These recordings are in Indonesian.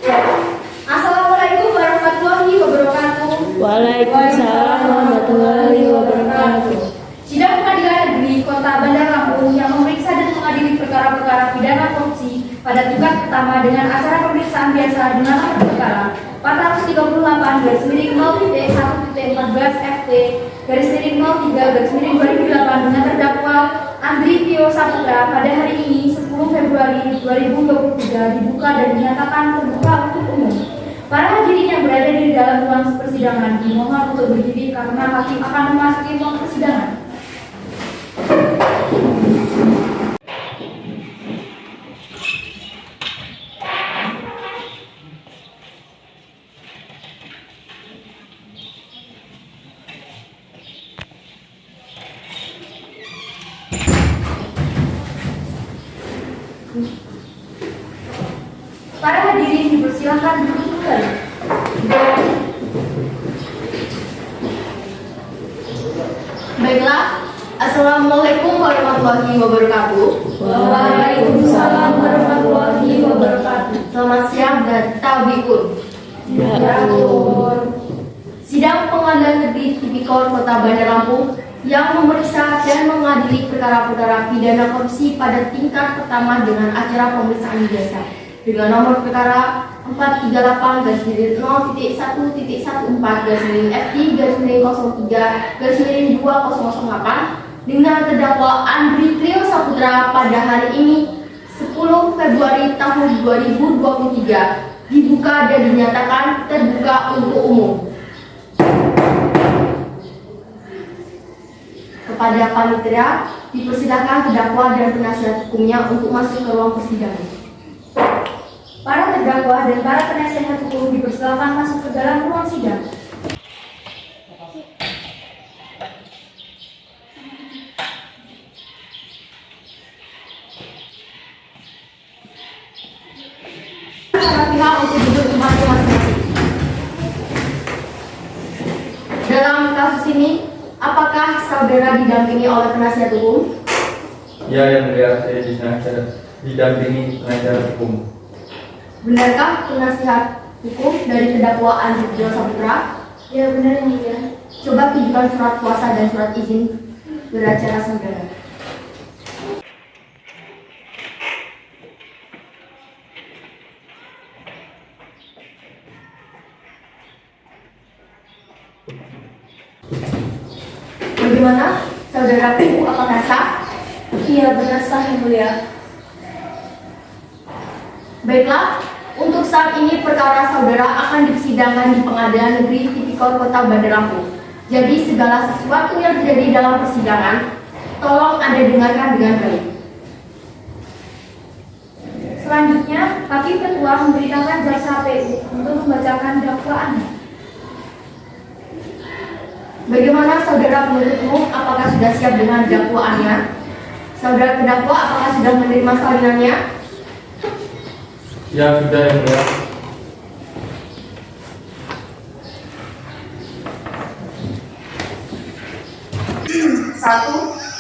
Assalamualaikum warahmatullahi wabarakatuh. Waalaikumsalam warahmatullahi wabarakatuh. Sidang Pengadilan Negeri Kota Bandar Lampung yang memeriksa dan mengadili perkara-perkara pidana korupsi pada tingkat pertama dengan acara pemeriksaan biasa dengan nomor perkara 438/0.0-FT/03/2008 dengan terdakwa Andri Tio Saputra pada hari ini 10 Februari 2023 dibuka dan dinyatakan terbuka untuk umum. Para hadirin yang berada di dalam ruang persidangan dimohon untuk berdiri karena hakim akan memasuki ruang persidangan. Para hadirin dipersilakan duduk kembali. Baiklah, Assalamualaikum warahmatullahi wabarakatuh. Waalaikumsalam warahmatullahi wabarakatuh. Selamat siang dan tabiun. Sidang Pengadilan Negeri Tipikor Kota Bandar Lampung yang memeriksa dan mengadili perkara-perkara pidana korupsi pada tingkat pertama dengan acara pemeriksaan biasa dengan nomor perkara 438/0.1-FT/03/2008 dengan terdakwa Andri Tio Saputra pada hari ini 10 Februari tahun 2023 dibuka dan dinyatakan terbuka untuk umum. Kepada panitia dipersilakan terdakwa dan penasihat hukumnya untuk masuk ke ruang persidangan. Para terdakwa dan para penasihat hukum dipersilakan masuk ke dalam ruang sidang. Para pihak untuk duduk kembali masing-masing. Dalam kasus ini, apakah saudara didampingi oleh penasihat hukum? Ya, yang mulia, saya didampingi penasihat hukum. Benarkah penasihat hukum dari terdakwa Andri Tio Saputra? Ya, benar yang mulia. Coba tunjukkan surat kuasa dan surat izin beracara saudara. Bagaimana, saudaraku, apakah sah? Iya, benar sah yang mulia. Baiklah, untuk saat ini perkara saudara akan dipersidangkan di Pengadilan Negeri Tipikor Kota Bandar Lampung. Jadi segala sesuatu yang terjadi dalam persidangan, tolong Anda dengarkan dengan baik. Selanjutnya, Hakim Ketua memberitakan jaksa PU untuk membacakan dakwaannya. Bagaimana saudara penuntut umum, apakah sudah siap dengan dakwaannya? Saudara terdakwa, apakah sudah menerima salinannya? Ya, sudah yang mulia. Satu,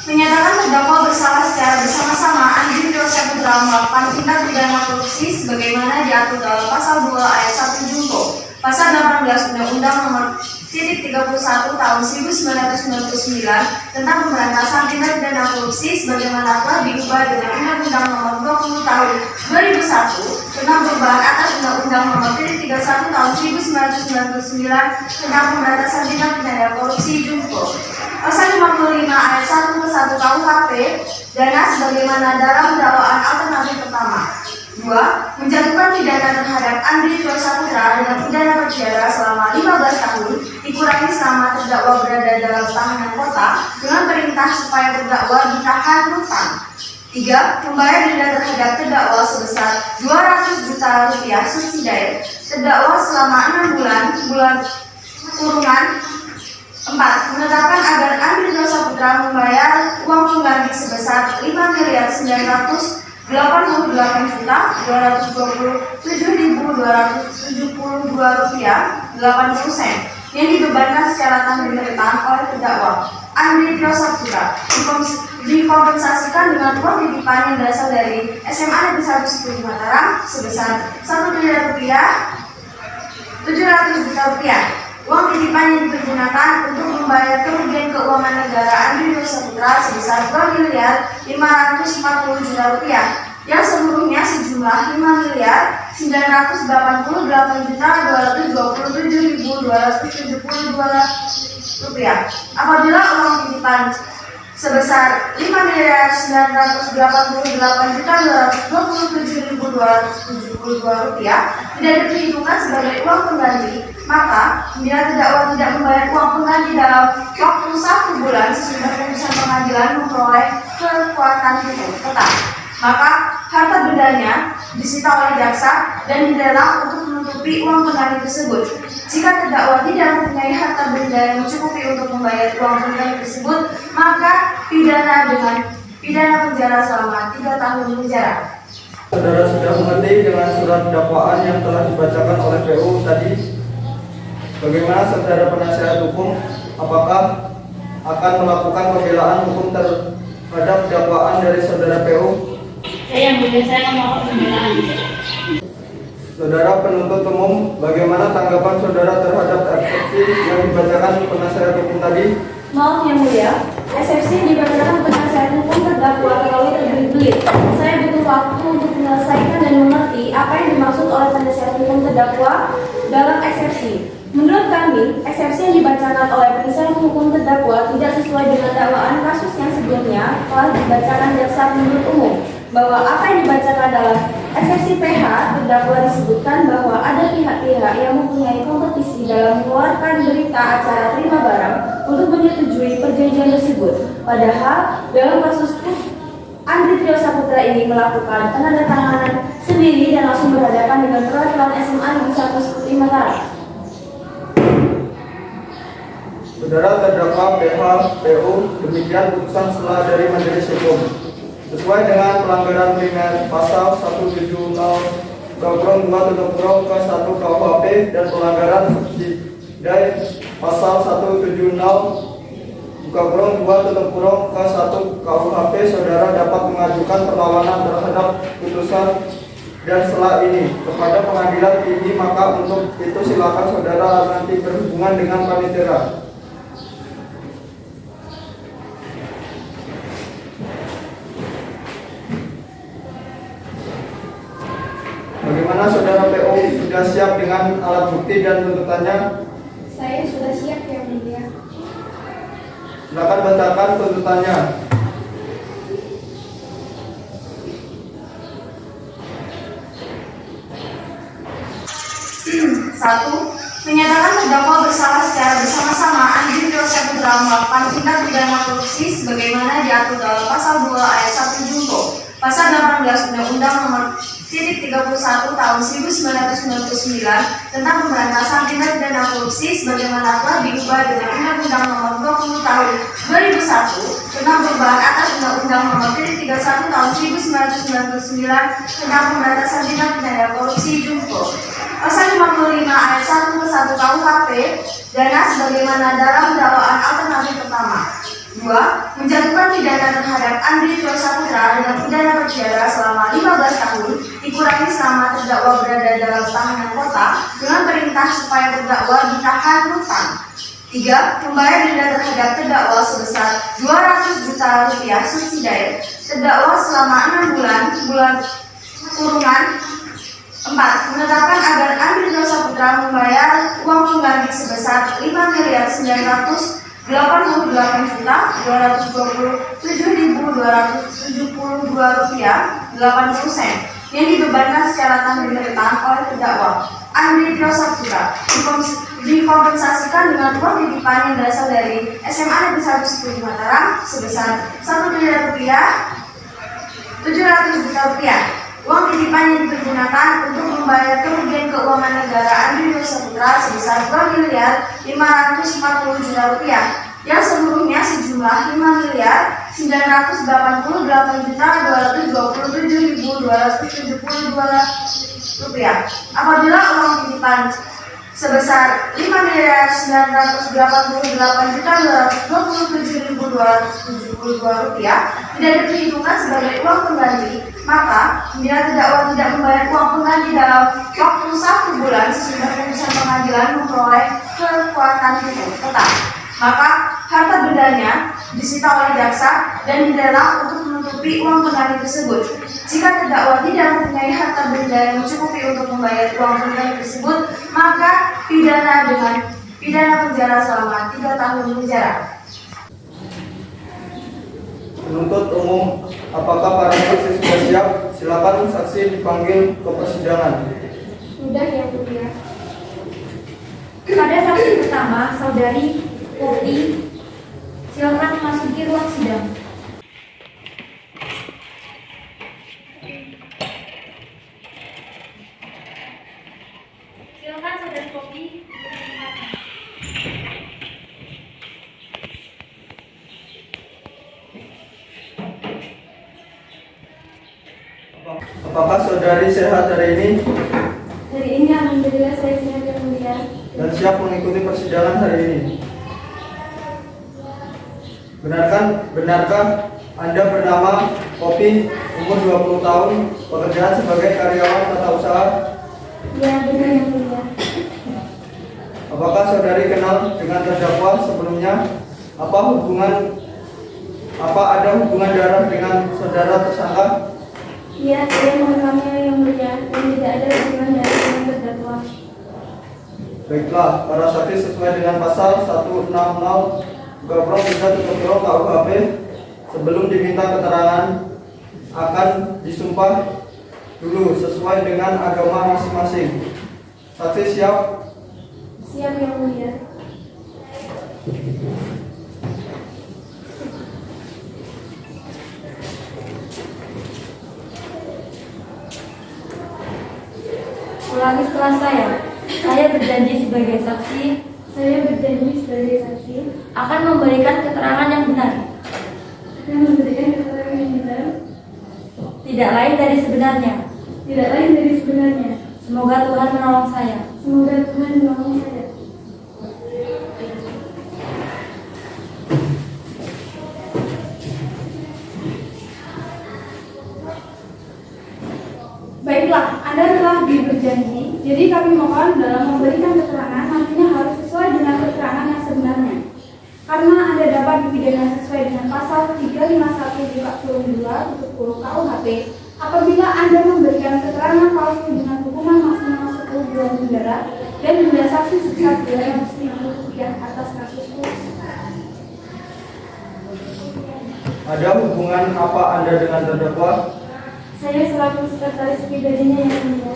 menyatakan terdakwa bersalah secara bersama-sama Andri Tio Saputra melakukan tindak pidana korupsi sebagaimana diatur dalam pasal 2 ayat 1 Junto, pasal 18 Undang-Undang Nomor 31 Tahun 1999 tentang pemberantasan tindak pidana korupsi sebagaimana telah diubah dengan Undang-Undang Nomor 20 Tahun 2001 tentang perubahan atas Undang-Undang Nomor 31 Tahun 1999 tentang pemberantasan tindak pidana korupsi Junto. Pasal 55 ayat 1 ke 1 KUHP dana sebagaimana dalam dakwaan alternatif pertama. 2. Menjatuhkan pidana terhadap Andri Tio Saputra dengan pidana penjara selama 15 tahun dikurangi selama terdakwa berada dalam tahanan kota dengan perintah supaya terdakwa ditahan rutan. 3. Membayar denda terhadap terdakwa sebesar 200 juta rupiah subsidiar terdakwa selama 6 bulan kurungan. 4. Menetapkan agar Andri Tio Saputra membayar uang pengganti sebesar 5.988.227.272 rupiah 80 sen yang dibebankan secara tanggung-tanggung oleh terdakwa Andri Tio Saputra. Dikompensasikan dengan uang titipan yang berasal dari SMA Negeri 1 Sepuh Mataram sebesar Rp1 miliar, 700 juta rupiah. Uang titipan yang digunakan untuk membayar kerugian keuangan negara Andri Dwi Saputra sebesar Rp2.540 juta rupiah, yang seluruhnya sejumlah Rp5.988.227.272 rupiah. Apabila uang titipan sebesar Rp5.988.227.272 rupiah tidak diperhitungkan sebagai uang pengganti, maka bila terdakwa tidak membayar uang pengganti dalam waktu 1 bulan sesudah putusan pengadilan memperoleh kekuatan hukum tetap, maka harta bendanya disita oleh jaksa dan dilelang untuk menutupi uang pengganti tersebut. Jika terdakwa tidak mempunyai harta benda yang mencukupi untuk membayar uang pengganti tersebut, maka pidana dengan pidana penjara selama 3 tahun penjara. Saudara sudah mengerti dengan surat dakwaan yang telah dibacakan oleh PU tadi. Bagaimana saudara penasihat hukum, apakah akan melakukan pembelaan hukum terhadap dakwaan dari saudara PU? Saya melakukan pembelaan. Saudara penuntut umum, bagaimana tanggapan saudara terhadap eksepsi yang dibacakan penasihat hukum tadi? Maaf yang mulia, eksepsi dibacakan penasihat hukum terdakwa terlalu terbelit-belit. Saya butuh waktu untuk menyelesaikan dan mengerti apa yang dimaksud oleh penasihat hukum terdakwa dalam eksepsi. Menurut kami, eksepsi yang dibacakan oleh penasihat hukum terdakwa tidak sesuai dengan dakwaan kasus yang sebelumnya telah dibacakan jaksa penuntut umum, bahwa apa yang dibacakan dalam eksepsi PH terdakwa disebutkan bahwa ada pihak-pihak yang mempunyai kompetisi dalam mengeluarkan berita acara terima barang untuk menyetujui perjanjian tersebut. Padahal dalam kasus Andri Dwi Saputra ini melakukan penandatanganan sendiri dan langsung berhadapan dengan perwakilan SMA Negeri 1 Sepuh Mataram. Saudara terdakwa PH PU, demikian putusan selah dari Majelis Hukum. Sesuai dengan pelanggaran primer pasal 170 Gabrong 2 ke 1 KUHP dan pelanggaran subsidi pasal 170 Gabrong 2 ke 1 KUHP, saudara dapat mengajukan perlawanan terhadap putusan dan selah ini kepada pengadilan tinggi, maka untuk itu silakan saudara nanti berhubungan dengan panitera. Bagaimana saudara PU, sudah siap dengan alat bukti dan tuntutannya? Saya sudah siap yang mulia. Silakan bacakan tuntutannya. 1. Menyatakan terdakwa bersalah secara bersama-sama Andri Dwi Saputra melakukan tindak pidana korupsi sebagaimana diatur dalam pasal 2 ayat 1 Junto, pasal 18 Undang-Undang Nomor 31 Tahun 1999 tentang pemberantasan tindak pidana korupsi sebagaimana telah diubah dengan Undang-Undang Nomor 20 Tahun 2001 tentang perubahan atas Undang-Undang Nomor 31 Tahun 1999 tentang pemberantasan tindak pidana korupsi Junto. Pasal 55 ayat 1 ke 1 KUHP dana sebagaimana dalam dakwaan alternatif pertama. 2. Menjatuhkan pidana terhadap Andri Dwi Saputra dengan pidana penjara selama 15 tahun dikurangi selama terdakwa berada dalam tahanan kota dengan perintah supaya terdakwa ditahan rutan. 3. Membayar denda terhadap terdakwa sebesar Rp200 juta subsidi terdakwa selama 6 bulan kurungan. 4. Menetapkan agar Andri Dwi Saputra membayar uang pengganti sebesar Rp5.988.227.272 80 yang dibebankan secara tanggung-tanggung oleh terdakwa Andri Dwi Saputra dikompensasikan dengan uang titipan yang berasal dari SMA Negeri 1 Sepuh Mataram sebesar Rp1 miliar, 700 juta rupiah. Uang titipan yang digunakan untuk membayar kerugian keuangan negara Andri Dwi Saputra sebesar Rp2.540 juta rupiah, yang seluruhnya sejumlah Rp5.988.227.272 rupiah. Apabila uang titipan sebesar Rp5.988.227.272 tidak diperhitungkan sebagai uang pengganti, maka bila terdakwa tidak membayar uang pengganti dalam waktu 1 bulan sesudah putusan pengadilan memperoleh kekuatan hukum tetap, maka harta bendanya disita oleh jaksa dan dilelang untuk menutupi uang pengganti tersebut. Jika terdakwa tidak mempunyai harta benda yang mencukupi untuk membayar uang pengganti tersebut, maka pidana dengan pidana penjara selama 3 tahun penjara. Penuntut umum, apakah para saksi sudah siap? Silakan saksi dipanggil ke persidangan. Sudah yang mulia. Pada saksi pertama, saudari Popi, silakan memasuki ruang sidang. Silakan saudari Popi. Apakah saudari sehat hari ini Hari ini alhamdulillah saya sehat yang mulia. dan siap mengikuti persidangan hari ini? Benarkah Anda bernama Popi, umur 20 tahun, pekerjaan sebagai karyawan tata usaha? Ya, benar yang mulia. Apakah saudari kenal dengan terdakwa sebelumnya? Apa ada hubungan darah dengan saudara tersangka? Ya, saya mengenalnya yang mulia dan tidak ada hubungan dari yang terdakwa. Baiklah, para saksi sesuai dengan pasal 160 Gabrong 3 KUHP, sebelum diminta keterangan akan disumpah dulu sesuai dengan agama masing-masing. Saksi siap? Siap yang mulia. Ulangi setelah saya berjanji sebagai saksi. Saya berjanji sebagai saksi akan memberikan keterangan yang benar. Akan memberikan keterangan yang benar. Tidak lain dari sebenarnya. Tidak lain dari sebenarnya. Semoga Tuhan menolong saya. Semoga Tuhan menolong saya. Baiklah, Anda telah berjanji. Jadi kami mohon dalam memberikan keterangan nantinya harus sesuai dengan keterangan yang sebenarnya. Karena Anda dapat dipidana sesuai dengan pasal 351 KUHP apabila Anda memberikan keterangan palsu dengan hukuman maksimal 10 bulan penjara dan denda saksi sebesar Rp200.000 atas kasus korupsi. Ada hubungan apa Anda dengan terdakwa? Saya selaku sekretaris pribadinya yang mulia.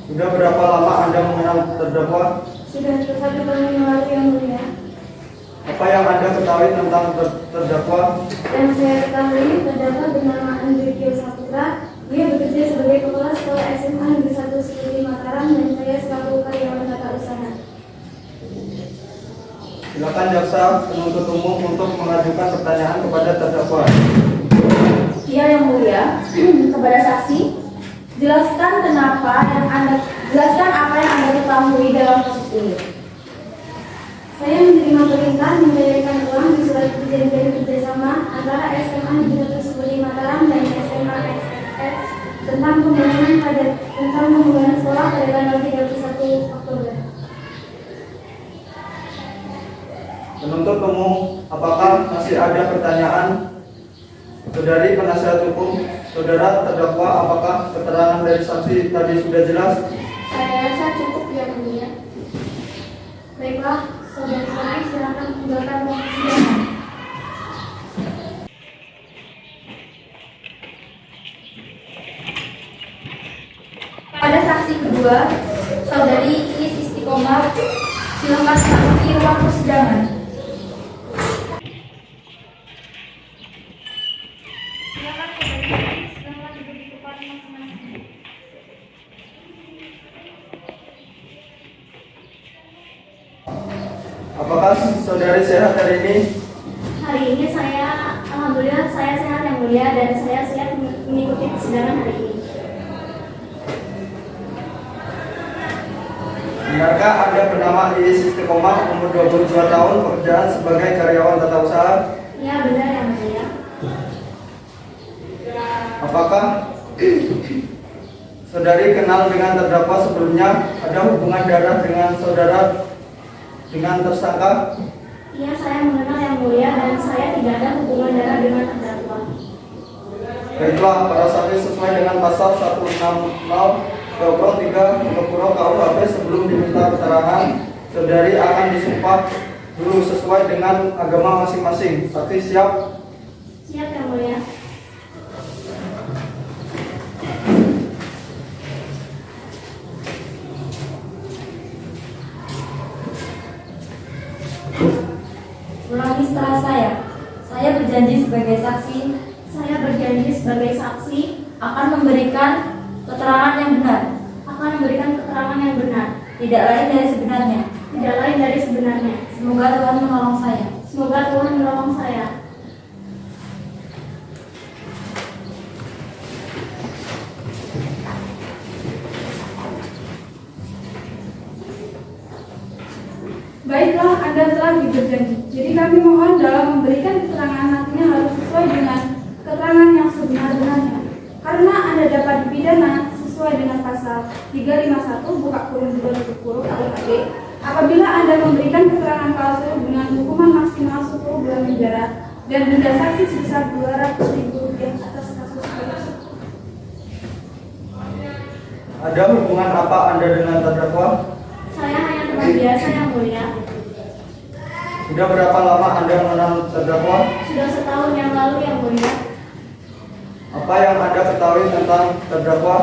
Sudah berapa lama Anda mengenal terdakwa? Sudah 1 tahun yang lalu yang mulia. Apa yang Anda ketahui tentang terdakwa? Yang saya ketahui terdakwa bernama Andrikio Saputra. Dia bekerja sebagai kepala sekolah SMA Negeri 1 Seperti Mataram dan saya selaku karyawan tata usaha. Silakan jaksa penuntut umum untuk mengajukan pertanyaan kepada terdakwa. Iya yang mulia, kepada saksi, jelaskan apa yang Anda ketahui dalam kasus ini. Saya menerima perintah membayarkan uang di surat perjanjian kerjasama antara SMA Negeri 1 Seperti Mataram dan SMA SFX tentang pembangunan sekolah pada tanggal 31 Oktober. Penuntut umum, apakah masih ada pertanyaan? Dari penasihat hukum, saudara terdakwa, apakah keterangan dari saksi tadi sudah jelas? Saya rasa cukup yang mulia. Baiklah, saudara Popi silakan tinggalkan ruang persidangan. Pada saksi kedua, saudari Iis Istiqomah, silakan memasuki ruang persidangan. Silakan saudari Iis, silakan duduk di tempat masing-masing. Apakah saudari sehat hari ini? Hari ini alhamdulillah saya sehat yang mulia dan saya siap mengikuti persidangan hari ini. Benarkah Saya ada bernama Iis Istiqomah, umur 22 tahun, pekerjaan sebagai karyawan tata usaha. Iya benar yang mulia. Apakah saudari kenal dengan terdakwa sebelumnya? Ada hubungan darah dengan saudara dengan tersangka? Iya saya mengenal yang mulia dan saya tidak ada hubungan darah dengan terdakwa. Baiklah, para saksi sesuai dengan pasal 160-3 KUHP sebelum diminta keterangan, saudari akan disumpah dulu sesuai dengan agama masing-masing. Saksi siap? Siap yang mulia. Ulangi setelah saya. Saya berjanji sebagai saksi. Saya berjanji sebagai saksi akan memberikan keterangan yang benar. Akan memberikan keterangan yang benar. Tidak lain dari sebenarnya. Tidak lain dari sebenarnya. Semoga Tuhan menolong saya. Semoga Tuhan menolong saya. Baiklah, Anda telah berjanji. Jadi kami mohon dalam memberikan keterangan nantinya harus sesuai dengan keterangan yang sebenar-benarnya. Karena Anda dapat dipidana sesuai dengan pasal 351 buka kurung 2 tutup kurung KUHP apabila Anda memberikan keterangan palsu dengan hukuman maksimal 10 bulan penjara dan denda saksi sebesar Rp200.000 atas kasus korupsi. Ada hubungan apa Anda dengan terdakwa? Saya hanya teman biasa yang mulia. Sudah berapa lama Anda mengenal terdakwa? Sudah setahun yang lalu yang mulia. Apa yang Anda ketahui tentang terdakwa?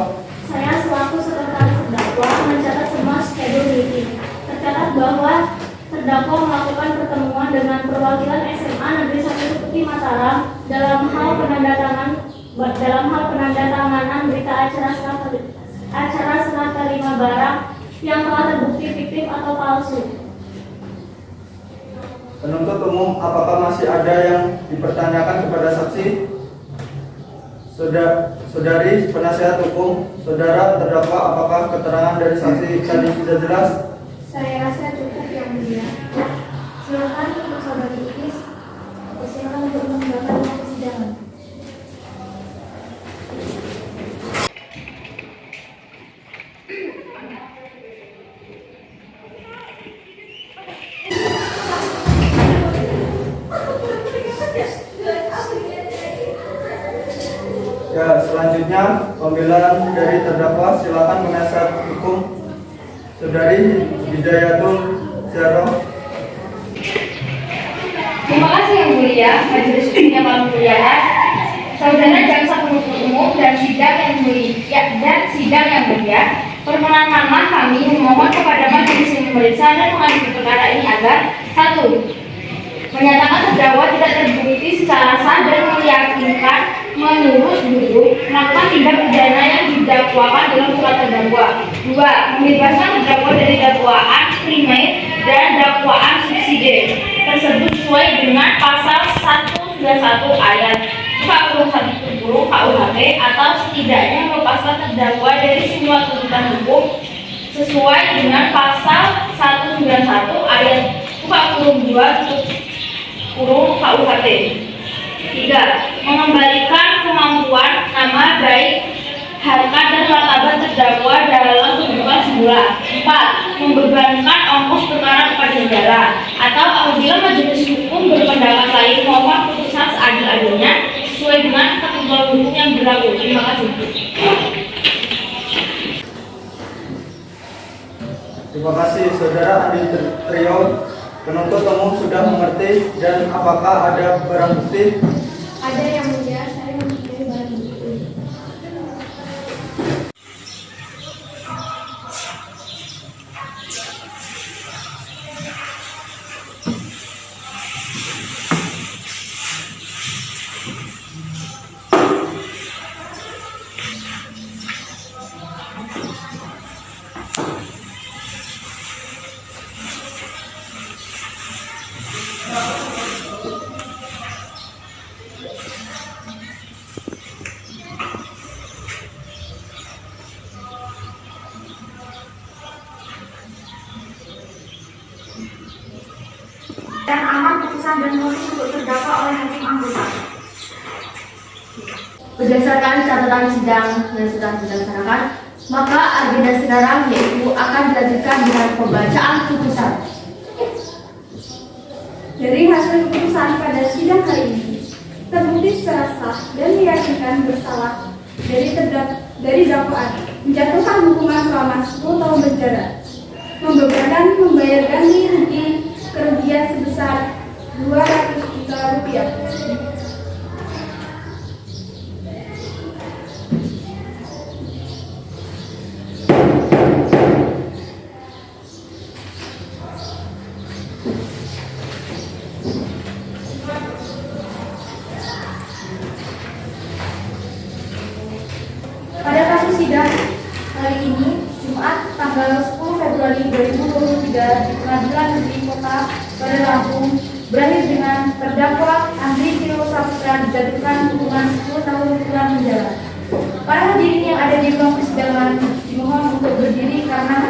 Saya selaku sekretaris terdakwa mencatat semua schedule meeting. Tercatat bahwa terdakwa melakukan pertemuan dengan perwakilan SMA Negeri 1 Seperti Mataram dalam hal penandatanganan berita acara serah terima barang yang telah terbukti fiktif atau palsu. Penuntut umum, apakah masih ada yang dipertanyakan kepada saksi? Saudari penasihat hukum, saudara terdakwa, apakah keterangan dari saksi tadi sudah jelas? Saya rasa cukup yang mulia. Silakan untuk saudari Iis. Silakan untuk menambahkan persidangan. Ya, selanjutnya pembelaan dari terdakwa, silakan penasihat hukum Saudari Hidayatul Zahra. Terima kasih yang mulia, majelis hukum yang mulia, saudara jaksa penuntut umum dan sidang yang mulia. Permohonan kami memohon kepada majelis yang memeriksa dan mengadili perkara ini agar 1. Menyatakan terdakwa tidak terbukti secara sah dan meyakinkan menurut dulu melakukan tindak pidana yang didakwakan dalam surat terdakwa. 2. Membebaskan terdakwa dari dakwaan primer dan dakwaan subsidiar tersebut sesuai dengan pasal 191 ayat 41 KUHP atau setidaknya melepaskan terdakwa dari semua tuntutan hukum sesuai dengan pasal 191 ayat 42 KUHP. 3. Mengembalikan kemampuan, nama baik, harkat dan martabat terdakwa dalam kehidupan semula. 4. Membebankan ongkos perkara kepada negara atau apabila majelis hukum berpendapat lain mohon putusan seadil-adilnya sesuai dengan ketentuan hukum yang berlaku. Terima kasih. Terima kasih saudara Andi Trio. Penuntut umum sudah mengerti dan apakah ada barang bukti? Ada yang mulia, saya mempunyai barang bukti. alasan dan motif untuk terdakwa oleh hakim anggota. Berdasarkan catatan sidang yang sudah dilaksanakan, maka agenda sekarang yaitu akan dilanjutkan dengan pembacaan putusan. Dari hasil keputusan pada sidang hari ini, terbukti secara sah dan meyakinkan bersalah dari dakwaan menjatuhkan hukuman selama 10 tahun penjara, membebankan membayar ganti rugi kerugian sebesar 200 juta rupiah. Pada kasus sidang hari ini, Jumat tanggal 10 Februari 2023 di Pengadilan Negeri Kota Bandar Lampung berakhir dengan terdakwa Andri Tio Saputra dijatuhkan hukuman 10 tahun kurungan penjara. Para hadirin yang ada di ruang persidangan dimohon untuk berdiri karena